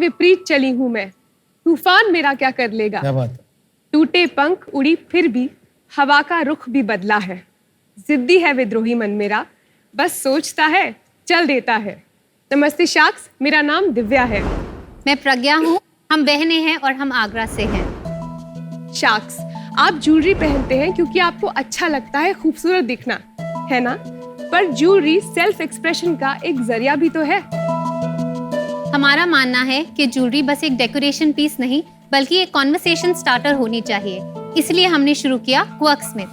विपरीत चली हूँ मैं, तूफान मेरा क्या कर लेगा। क्या बात है। टूटे पंख उड़ी फिर भी हवा का रुख भी बदला है। जिद्दी है विद्रोही मन मेरा, बस सोचता है चल देता है। नमस्ते शाक्स, मेरा नाम दिव्या है। मैं प्रज्ञा हूँ, हम बहनें हैं और हम आगरा से हैं। शाक्स, आप ज्वेलरी पहनते हैं क्योंकि आपको अच्छा लगता है खूबसूरत दिखना, है ना? पर ज्वेलरी सेल्फ एक्सप्रेशन का एक जरिया भी तो है। हमारा मानना है कि ज्वेलरी बस एक डेकोरेशन पीस नहीं बल्कि एक कॉन्वर्सेशन स्टार्टर होनी चाहिए, इसलिए हमने शुरू किया क्वर्कस्मिथ।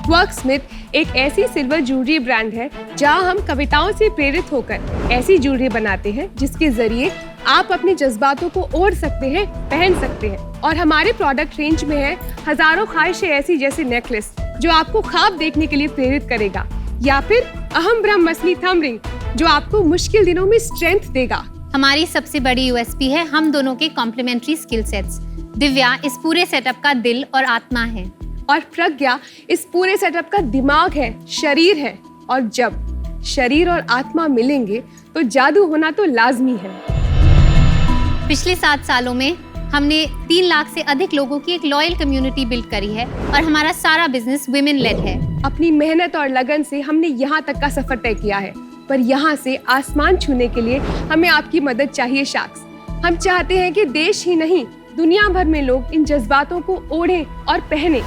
क्वर्कस्मिथ एक ऐसी सिल्वर ज्वेलरी ब्रांड है जहां हम कविताओं से प्रेरित होकर ऐसी ज्वेलरी बनाते हैं जिसके जरिए आप अपने जज्बातों को ओढ़ सकते हैं, पहन सकते हैं। और हमारे प्रोडक्ट रेंज में है हजारों ख्वाहिशें ऐसी जैसे नेकलेस जो आपको ख्वाब देखने के लिए प्रेरित करेगा, या फिर अहम ब्रह्मस्मी थंब रिंग जो आपको मुश्किल दिनों में स्ट्रेंथ देगा। हमारी सबसे बड़ी यूएसपी है हम दोनों के कॉम्प्लीमेंट्री स्किल सेट्स। दिव्या इस पूरे सेटअप का दिल और आत्मा है और प्रज्ञा इस पूरे सेटअप का दिमाग है, शरीर है। और जब शरीर और आत्मा मिलेंगे तो जादू होना तो लाजमी है। पिछले 7 सालों में हमने 3 लाख से अधिक लोगों की एक लॉयल कम्युनिटी बिल्ड करी है और हमारा सारा बिजनेस वुमेन लेड है। अपनी मेहनत और लगन से हमने यहाँ तक का सफर तय किया है, पर यहाँ से आसमान छूने के लिए हमें आपकी मदद चाहिए शाक्स। हम चाहते हैं कि देश ही नहीं दुनिया भर में लोग इन जज्बातों को ओढ़ें और पहने।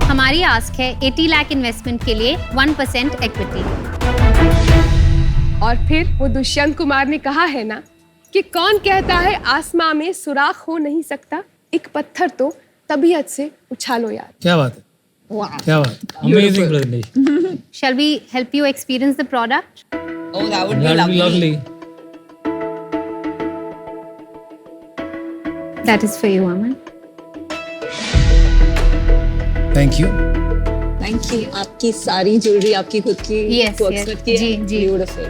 हमारी आस्क है 80 लाख इन्वेस्टमेंट के लिए 1% इक्विटी। और फिर वो दुष्यंत कुमार ने कहा है ना कि कौन कहता है आसमां में सुराख हो नहीं सकता, एक पत्थर तो तबीयत से उछालो यार। क्या बात है, क्या बात है, amazing presentation. Shall we help you experience the product? Oh, that would be lovely. That is for you, Aman. Thank you. Thank you. आपकी सारी ज्वेलरी आपकी खुद की Yes, Worksmith yes. की जी, जी। Beautiful.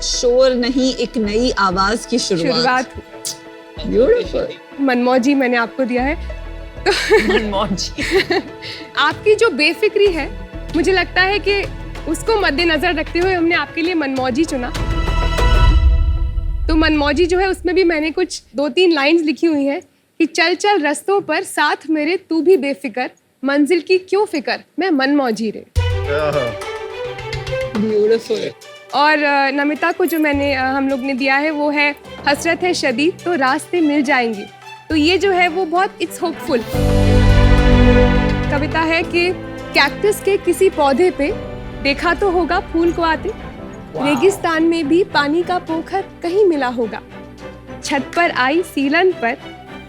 शोर नहीं, एक नई आवाज की शुरुआत। Beautiful. मनमौजी मैंने आपको दिया है। आपकी जो बेफिक्री है, मुझे लगता है कि उसको मद्देनजर रखते हुए हमने आपके लिए मनमौजी चुना। तो मनमौजी जो है उसमें भी मैंने कुछ 2-3 लाइंस लिखी हुई हैं कि चल चल रस्तों पर साथ मेरे तू भी बेफिक्र, मंजिल की क्यों फिक्र, मैं मनमौजी रे। Beautiful. और नमिता को जो मैंने हम लोग ने दिया है वो है हसरत है शदीद तो रास्ते मिल जाएंगे। तो ये जो है वो बहुत इट्स होपफुल कविता है कि कैक्टस के किसी पौधे पे देखा तो होगा फूल को आते, रेगिस्तान में भी पानी का पोखर कहीं मिला होगा, छत पर आई सीलन पर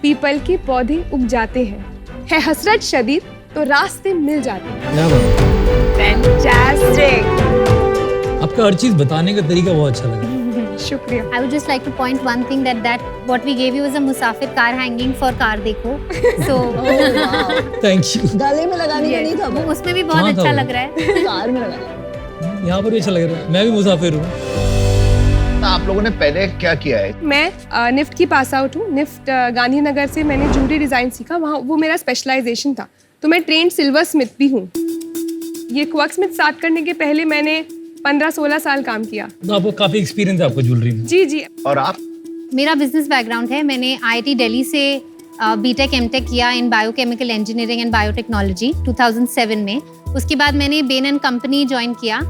पीपल के पौधे उग जाते हैं, है हसरत शदीद तो रास्ते मिल जाते हैं। क्या बात है। फैंटास्टिक। आपका हर चीज बताने का तरीका बहुत अच्छा लगा। शुक्रिया। I would just like to point one thing that what we gave you is a musafir car hanging for car देखो. So thank you. गले में लगाने का नहीं था वो वो, उसमें भी बहुत हाँ, था अच्छा वो। लग रहा है। कार में लगाने। यहाँ पर भी अच्छा लग रहा है, मैं भी मुसाफिर हूँ। आप लोगों ने पहले क्या किया है? मैं निफ्ट की पास आउट हूँ। निफ्ट गांधीनगर से मैंने ज्वेलरी डिजाइन सीखा, वहाँ वो मेरा स्पेशलाइजेशन था। तो मैं ट्रेंड सिल्वर स्मिथ भी हूँ। ये क्वर्कस्मिथ स्टार्ट करने के पहले मैंने 15-16 साल काम किया। तो आपको काफी एक्सपीरियंस है आपको ज्वेलरी में। जी जी। और आप? मेरा बिजनेस बैकग्राउंड है, मैंने IIT दिल्ली से बीटेक एमटेक किया in biochemical engineering and biotechnology 2007 में। उसके बाद मैंने बेन एंड कंपनी ज्वाइन किया,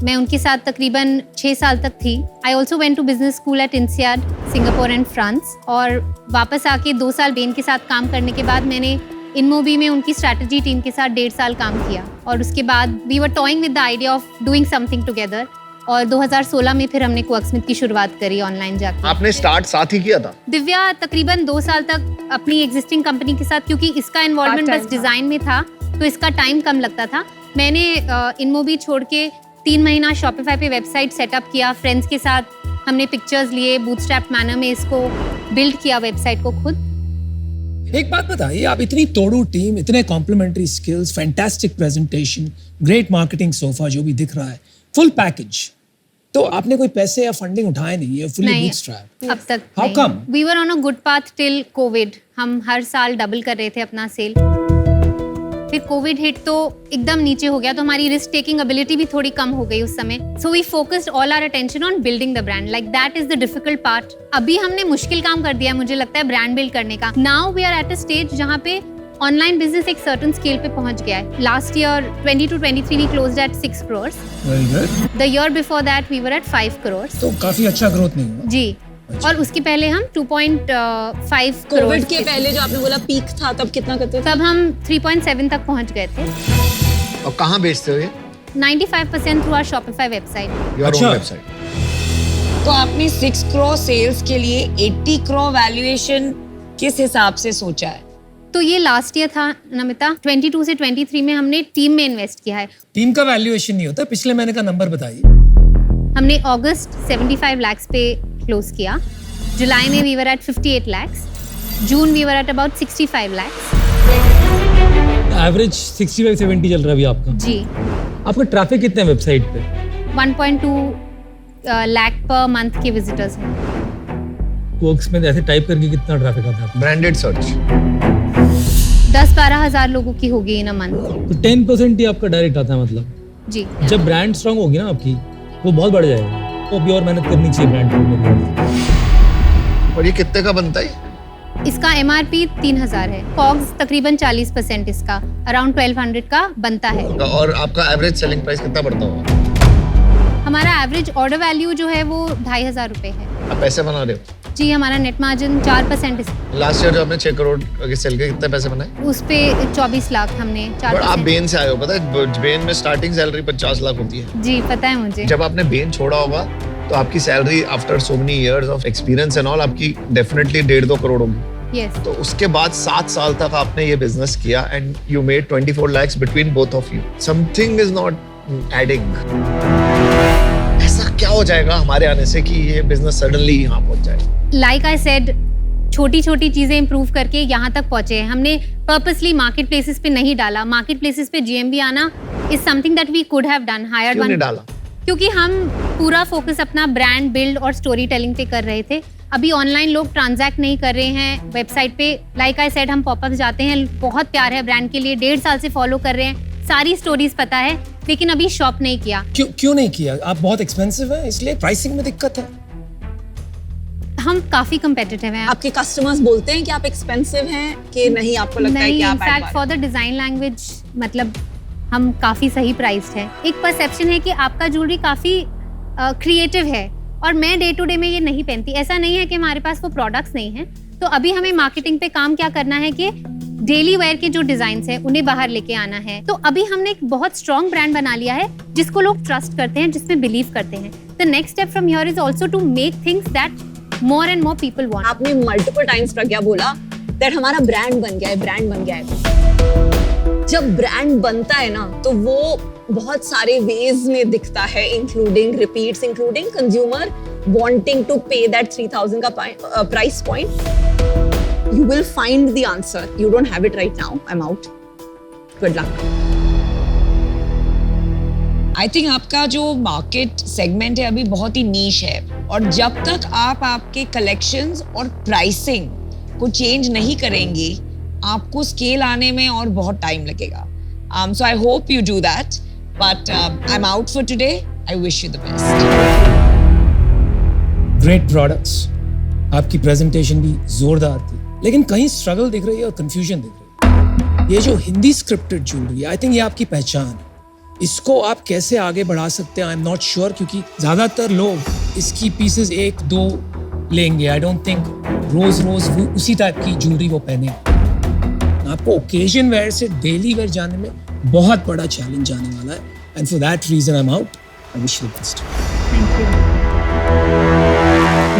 मैं उनके साथ तकरीबन 6 साल तक थी। I also went to business school at INSEAD Singapore and France. और वापस आके 2 साल बेन के साथ काम करने के बाद मैंने इनमोबी में उनकी स्ट्रैटेजी टीम के साथ 1.5 साल काम किया। और उसके बाद we were toying with the idea of doing something together. और 2016 में फिर हमने क्वर्कस्मिथ की शुरुआत करी ऑनलाइन जाके। आपने स्टार्ट साथ ही किया था? दिव्या तकरीबन 2 साल तक अपनी एग्जिस्टिंग कंपनी के साथ, क्योंकि इसका इन्वॉल्वमेंट बस डिजाइन में था तो इसका टाइम कम लगता था। मैंने इनमोबी छोड़ के 3 महीना शॉपिफाई पे वेबसाइट सेटअप किया, फ्रेंड्स के साथ हमने पिक्चर्स लिए, बूटस्ट्रैप मैनर में इसको बिल्ड किया वेबसाइट को खुद। एक बात बताइए, आप इतनी तोड़ू टीम, इतने complimentary skills, fantastic presentation, great marketing so far जो भी दिख रहा है, फुल पैकेज, तो आपने कोई पैसे या फंडिंग उठाए नहीं है? फुली बूटस्ट्रैप अब तक How come? We were on a good path till Covid. हम हर साल डबल कर रहे थे अपना सेल। फिर कोविड हिट तो एकदम नीचे हो गया, तो हमारी रिस्क टेकिंग एबिलिटी भी थोड़ी कम हो गई उस समय. So we focused all our attention on building the brand. Like that is the difficult part. अभी हमने मुश्किल काम कर दिया मुझे लगता है ब्रांड बिल्ड करने का. Now we are at a stage जहाँ पे ऑनलाइन बिजनेस एक सर्टेन स्केल पे पहुंच गया है. Last year 22-23 we closed at 6 crores. Very good. The year before that we were at 5 crores. तो काफी अच्छा ग्रोथ नहीं हुआ. जी. और उसके पहले हम 2.5 कोविड crores के पहले जो आपने बोला पीक था तब कितना करते थे? तब हम 3.7 तक पहुंच गए थे. और कहाँ बेचते हो ये? 95% through our Shopify website. Your अच्छा। Own website. तो आपने 6 crore सेल्स के लिए 80 crore वैल्यूएशन किस हिसाब से सोचा है? तो ये लास्ट ईयर था नमिता. 22 से 23 में हमने टीम में इन्वेस्ट किया है. टीम का वैल्यूएशन नहीं होता. पिछले महीने का नंबर बताइए. हमने अगस्त 75 lakhs पे क्लोज किया. जुलाई में we were at 58 lakhs. June we were at about 65 lakhs. Average 65-70 चल रहा है अभी आपका. जी. आपका ट्रैफिक कितना है वेबसाइट पे? 1.2 lakh पर मंथ के विजिटर्स हैं. वर्क्स में ऐसे टाइप करके कितना ट्रैफिक आता है? Branded search. 10-12 हज़ार लोगों की होगी इन अ मंथ. तो 10% ही आपका डायरेक्ट आता है मतलब. जी. जब ब्रांड स्ट्रांग होगी ना आपकी वो बहुत बढ़ जाएगा. तो अभी और मेहनत करनी चाहिए ब्रांड को. और ये कितने का बनता है? इसका MRP 3000 है. कॉग्स तकरीबन 40% इसका अराउंड 1200 का बनता है. और आपका एवरेज सेलिंग प्राइस कितना पड़ता होगा? हमारा एवरेज ऑर्डर वैल्यू जो है वो 2500 रुपए है. आप पैसे बना रहे हो? जी. हमारा नेट मार्जिन 4% लास्ट ईयर जो आपने 6 करोड़ के सेल के कितने पैसे बनाए? उस पे 24 लाख हमने. बट आप 4%. बेन से आए हो, पता है बेन में स्टार्टिंग सैलरी 50 लाख होती है. जी पता है मुझे. जब आपने बेन छोड़ा होगा तो आपकी salary after so many years of experience and all आपकी डेफिनेटली 1.5-2 करोड़ होगी. यस. तो उसके बाद 7 साल तक आपने ये बिजनेस किया and you made 24 lakhs between both of you. Something is not adding. ऐसा क्या हो जाएगा हमारे आने से कि ये बिजनेस सडनली यहाँ पहुंच जाए? लाइक आई सेड, छोटी छोटी चीजें इंप्रूव करके यहाँ तक पहुंचे हैं. हमने पर्पसली मार्केट प्लेसेस पे नहीं डाला. मार्केट प्लेसेस पे GMV आना is something that we could have done. Hired क्यों नहीं वन. डाला? क्योंकि हम पूरा फोकस अपना ब्रांड बिल्ड और स्टोरी टेलिंग पे कर रहे थे. अभी ऑनलाइन लोग ट्रांजैक्ट नहीं कर रहे हैं वेबसाइट पे. लाइक आई सेड, हम पॉपअप जाते हैं, बहुत प्यार है ब्रांड के लिए, 1.5 साल से फॉलो कर रहे हैं, सारी स्टोरीज पता है, लेकिन अभी शॉप नहीं किया. क्यों नहीं किया? आप बहुत एक्सपेंसिव है इसलिए प्राइसिंग में दिक्कत है. हम काफी कम्पिटिटिव हैं. आपके कस्टमर्स बोलते हैं कि आप एक्सपेंसिव हैं कि नहीं? आपको लगता है नहीं, कि आप in fact for the design language मतलब हम काफी सही प्राइस्ड है. एक परसेप्शन है कि आपका ज्वेलरी काफी क्रिएटिव है और मैं डे टू डे में ये नहीं पहनती. ऐसा नहीं है कि हमारे पास वो प्रोडक्ट्स नहीं हैं. तो अभी हमें मार्केटिंग पे काम क्या करना है कि डेली वेयर के जो डिजाइन है उन्हें बाहर लेके आना है. तो अभी हमने एक बहुत स्ट्रॉन्ग ब्रांड बना लिया है जिसको लोग ट्रस्ट करते हैं, जिसमें बिलीव करते हैं. The next step from here is also to make things that more and more people want. आपने मल्टीपल टाइम्स प्रज्ञा बोला दैट हमारा ब्रांड बन गया है, ब्रांड बन गया है. जब ब्रांड बनता है ना तो वो बहुत सारे वेज में दिखता है, including repeats, including consumer wanting to pay that 3000 का price point. You will find the answer. You don't have it right now. I am out. Good luck. I think आपका जो मार्केट सेगमेंट है अभी बहुत ही नीश है और जब तक आप आपके कलेक्शंस और प्राइसिंग को चेंज नहीं करेंगे आपको स्केल आने में और बहुत टाइम लगेगा. So I hope you do that. But I am out for today. I wish you the best. Great products. आपकी प्रेजेंटेशन भी जोरदार थी, लेकिन कहीं स्ट्रगल दिख रही है और कंफ्यूजन दिख रही है. ये जो Hindi scripted jewellery, I think ये आपकी पहचान है. इसको आप कैसे आगे बढ़ा सकते हैं आई एम नॉट श्योर, क्योंकि ज्यादातर लोग इसकी पीसेस 1-2 लेंगे. आई डोंट थिंक रोज उसी टाइप की ज्वेलरी वो पहने. आपको ओकेजन वेयर से डेली वेयर जाने में बहुत बड़ा चैलेंज आने वाला है. And for that reason I am out. I wish you the best.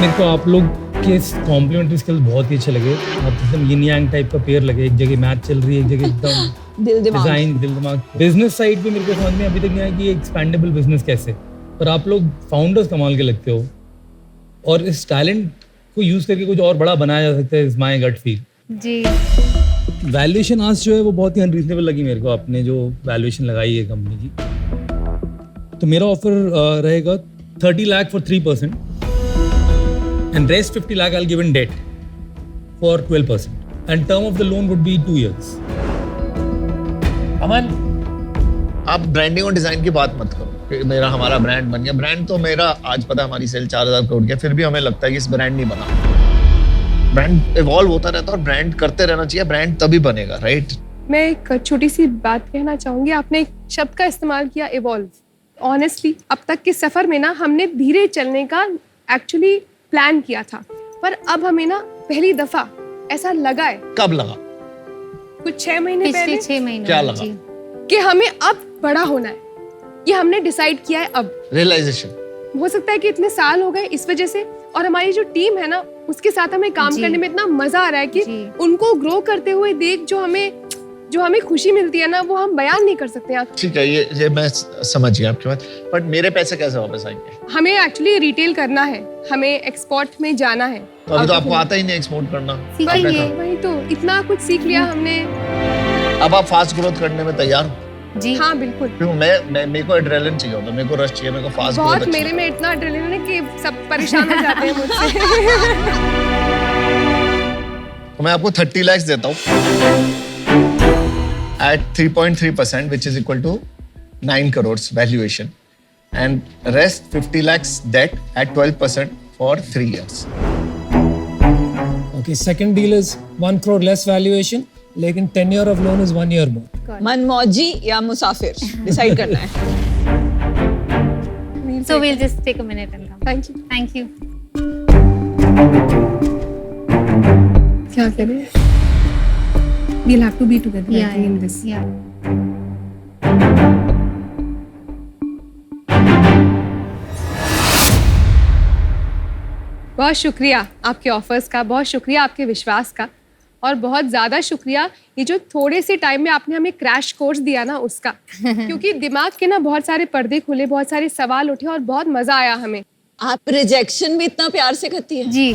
मेरे को आप लोग के कॉम्प्लीमेंट्री स्किल्स बहुत ही अच्छे लगे. आप एकदम यिन यांग टाइप का पेयर लगे. एक जगह मैच चल रही है, एक जगह एकदम डिजाइन दिल दिमाग. बिजनेस साइड पे मेरे को समझ में अभी तक नहीं आया कि एक्सपेंडेबल बिजनेस कैसे. पर आप लोग फाउंडर्स कमाल के लगते हो और इस टैलेंट को यूज करके कुछ और बड़ा बनाया जा सकता है. Is my gut feel. जी. वैल्यूएशन आज जो है वो बहुत ही अनरीजनेबल लगी मेरे को. आपने जो वैल्यूएशन लगाई है कंपनी की, तो मेरा ऑफर रहेगा 30 lakh for 3% and rest 50 lakh I'll give in debt for 12%, and term of the loan would be 2 years. अमन, आप ब्रांडिंग और डिजाइन की बात मत करो कि मेरा हमारा ब्रांड बन गया। ब्रांड तो मेरा आज पता है हमारी सेल 4000 करोड़ गया, फिर भी हमें लगता है कि इस ब्रांड नहीं बना। ब्रांड इवॉल्व होता रहता है और ब्रांड करते रहना चाहिए, ब्रांड तभी बनेगा, राइट? मैं एक छोटी सी बात कहना चाहूंगी। आपने एक शब्द का इस्तेमाल किया, इवॉल्व। ऑनेस्टली अब तक के सफर में ना हमने धीरे चलने का एक्चुअली प्लान किया था, पर अब हमें ना पहली दफा ऐसा लगा है कब लगा? कुछ 6 महीने पिछले पहले 6 महीनों क्या में, लगा? जी। कि हमें अब बड़ा होना है। ये हमने डिसाइड किया है अब। रियलाइजेशन। हो सकता है कि इतने साल हो गए इस वजह से, और हमारी जो टीम है ना उसके साथ हमें काम जी। करने में इतना मजा आ रहा है कि जी। उनको ग्रो करते हुए देख जो हमें खुशी मिलती है ना, वो हम बयान नहीं कर सकते आप। ठीक है, ये मैं समझ गया आपकी बात, बट मेरे पैसे कैसे वापस आएंगे? हमें एक्चुअली रिटेल करना है, हमें एक्सपोर्ट में जाना है। तो अभी तो आपको आता ही नहीं एक्सपोर्ट करना। सीखेंगे। वही तो, इतना कुछ सीख लिया हमने। अब आप फास्ट ग्रोथ करने में तैयार हो? जी हाँ बिल्कुल। क्यों? मैं मेरे को एड्रेनलिन चाहिए होता, मेरे को रश चाहिए, मेरे को फास्ट बहुत ग्रोथ मेरे में इतना एड्रेनलिन है कि सब परेशान हो जाते हैं मुझसे। तो मैं आपको 30 lakhs देता हूँ at 3.3%, which is equal to 9 crores valuation, and rest 50 lakhs debt at 12% for 3 years. okay, second deal is 1 crore less valuation, लेकिन tenure of loan is 1 year more. मनमौजी या मुसाफिर डिसाइड करना है। So we'll just take a minute and come. Thank you. Thank you. क्या करें? We'll have to be together I think, in this. Yeah. बहुत शुक्रिया आपके offers का, बहुत शुक्रिया आपके विश्वास का, और बहुत ज़्यादा शुक्रिया ये जो थोड़े से टाइम में आपने हमें क्रैश कोर्स दिया ना उसका। क्योंकि दिमाग के ना बहुत सारे पर्दे खुले, बहुत सारे सवाल उठे और बहुत मज़ा आया हमें। आप रिजेक्शन भी इतना प्यार से करती है। जी।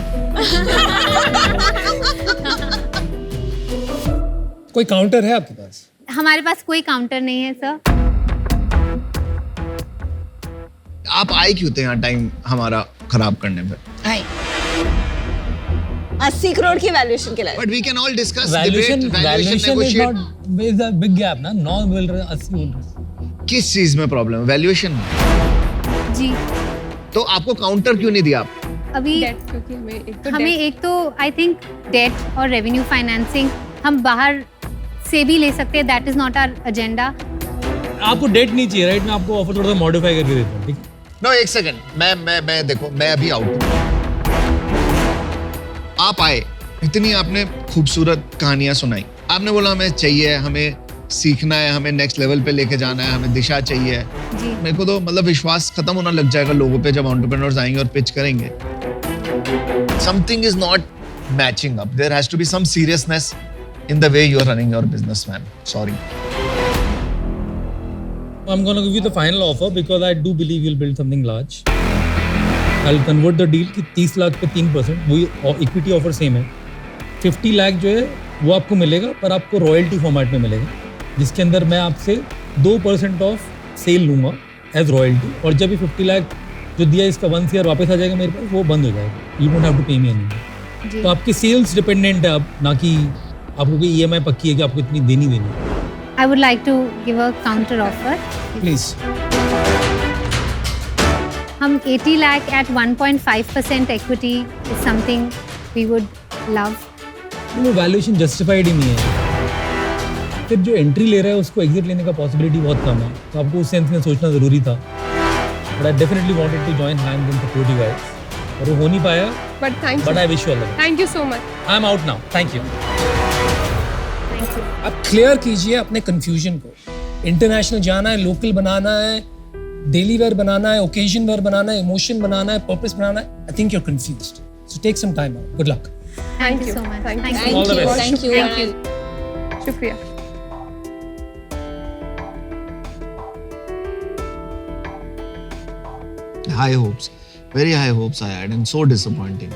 कोई काउंटर है आपके पास? हमारे पास कोई काउंटर नहीं है सर। आप आए क्यों थे यहाँ टाइम हमारा खराब करने पे? 80 करोड़ की वैल्यूएशन के लिए। But we can all discuss, valuation debate, valuation is negotiate. Not is a big gap ना। 9 बोल रहे 80 बोल रहे। किस चीज में प्रॉब्लम है? वैल्यूएशन। जी। तो आपको काउंटर क्यों नहीं दिया? अभी Debt, क्योंकि हमें एक तो आई थिंक डेट और रेवेन्यू फाइनेंसिंग हम बाहर से भी ले सकते हैं, that is not our agenda. आपको डेट नहीं चाहिए, राइट? मैं आपको ऑफर थोड़ा सा मॉडिफाई करके देता हूँ, ठीक? नो, एक सेकंड, मैं देखो, मैं अभी आउट हूँ। आप आए, इतनी आपने खूबसूरत कहानियां सुनाई, आपने बोला हमें चाहिए, हमें सीखना है, हमें नेक्स्ट लेवल पे लेके जाना है, हमें दिशा चाहिए। जी। मेरे को तो मतलब विश्वास खत्म होना लग जाएगा लोगों पे जब एंटरप्रेन्योर्स आएंगे और पिच करेंगे। Something is not matching up, there has to be some seriousness in the way you are running your business, man. Sorry. I'm going to give you the final offer because I do believe you'll build something large. I'll convert the deal कि 30 लाख पे 3%, वही equity offer same है। 50 लाख जो है वो आपको मिलेगा, पर आपको रॉयल्टी फॉर्मेट में मिलेगा, जिसके अंदर मैं आपसे 2% ऑफ सेल लूंगा एज रॉयल्टी, और जब ये 50 लाख जो दिया इसका 1 ईयर वापस आ जाएगा मेरे पास, वो बंद हो जाएगा। यू डोंट हैव टू पे मी एनीथिंग। तो आपकी सेल्स डिपेंडेंट है अब, ना कि आपको कोई EMI पक्की है कि आपको इतनी देनी है। I would like to give a counter offer. Please. हम 80 lakh at 1.5% equity is something we would love. वो वैल्यूएशन जस्टिफाइड ही नहीं है। फिर जो एंट्री ले रहा है उसको एग्जिट लेने का पॉसिबिलिटी बहुत कम है, तो आपको उस सेंस में सोचना ज़रूरी था। But I definitely wanted to join hands in support you guys, और वो हो नहीं पाया, But thank but you. I wish you all the best. Thank you so much. I am out now, thank you. आप clear कीजिए अपने confusion को। International जाना है, लोकल बनाना है, डेली वेयर बनाना है, ओकेजन वेयर बनाना है, इमोशन बनाना है, पर्पस बनाना है। I think you are confused, so take some time out. Good luck. Thank you so much. Thank you. Thank you. All the best. Thank you. Thank you. शुक्रिया। High hopes, very high hopes I had, and so disappointing.